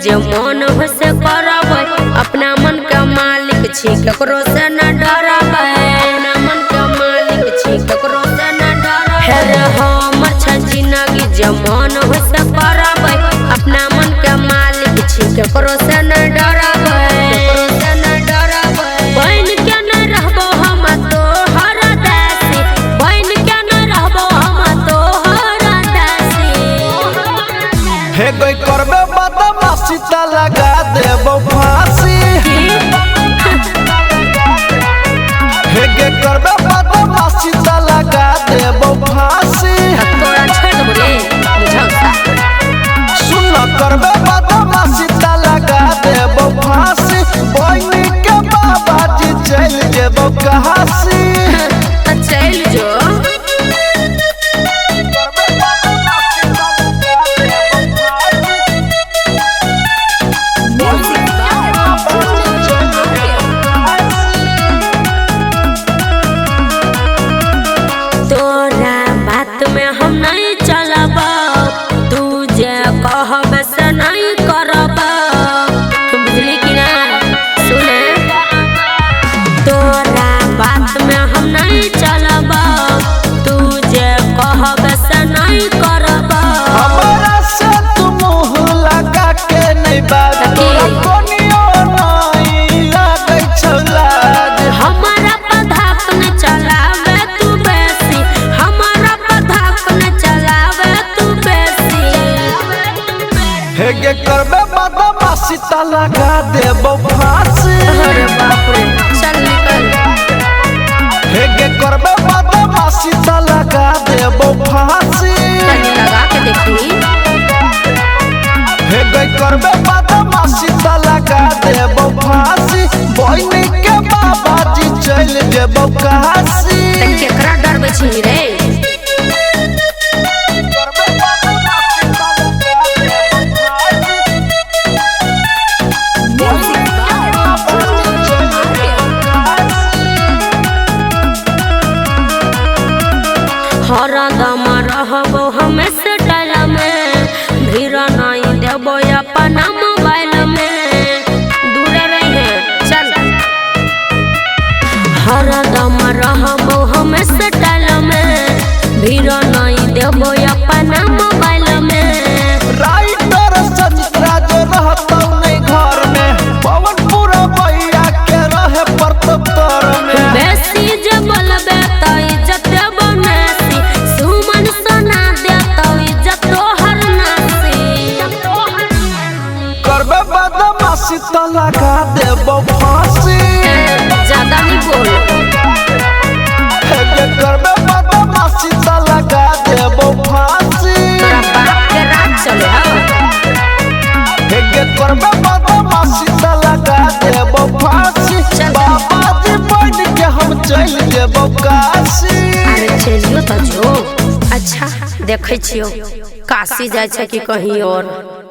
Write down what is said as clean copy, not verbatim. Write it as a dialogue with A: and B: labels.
A: जे मन हो से करबै, अपना मन के मालिक छी केकरो से न डरबै, अपना मन के मालिक छी केकरो से न डरबै। हे रे हमर छ जिंदगी जे मन हो से करबै, अपना मन के मालिक छी केकरो से न डरबै, केकरो से न डरबै। बन के न रहबो हम तोहर दासी, बन के न रहबो हम तोहर दासी।
B: हे गई करबे बदमाशी त लगा देबो फांसी, हे गे करबे बदमाशी त लगा देबो फांसी।
A: तोरा छोड़ देबो रे बुझौसा।
B: सुन करबे बदमाशी त लगा देबो फांसी, बनी के बाबाजी चल जेबो कहासी।
A: चल जो तोरा बात में हम नहीं चलब, तू जे कहब से नहीं करब, बुझली कि ना। सुने तोरा बात में हम नहीं चलब, तू जे कहब से नहीं करब।
B: हमरा से तू मुँह लगा के नहीं बात, तोरा कोनियो नहीं लागै छौ लाज।
A: हमारा पधाक न चलावे तू बेसी, हमारा पधाक न चलावे तू बेसी।
B: हे गे करबे बदमाशी त लगा देबो फांसी,
A: अरे बाप रे चल निकल।
B: हे गे करबे बदमाशी त लगा देबो फांसी,
A: तनी लगा के देखी।
B: हे गे करबे बदमाशी त लगा देबो फांसी, बनी के बाबाजी चल जेबो कहासी।
A: तनी केकरा डरबै छी रे। हरदम रहबो हम स्टाइल में, भीड़ नहीं देबो अपना मोबाइल में, दूर रहे चल। हरदम रहबो हम स्टाइल में, भीड़ नहीं देबो अपना मोबाइल में।
B: राइटर संचित्रा जो रहतौ नहीं घर में, पवन पूरा भैया के रहे प्रताप में।
A: बेसी जे बोलबे त इज्जत देबो नासी, सुमन सोना देतौ इज्जत तोहर नासी।
B: करबे बदमाशी त लगा देबो फांसी,
A: ज्यादा नहीं बोल।
B: हे गे करबे बदमाशी त लगा देबो फांसी,
A: तोरा बाप के राज चले हो।
B: हे गे करबे बदमाशी त लगा देबो फांसी, बाबाजी बन के हम चल जेबो काशी।
A: अरे चलियो तो जो। अच्छा देखे छियो काशी जाए छै कि कहीं और।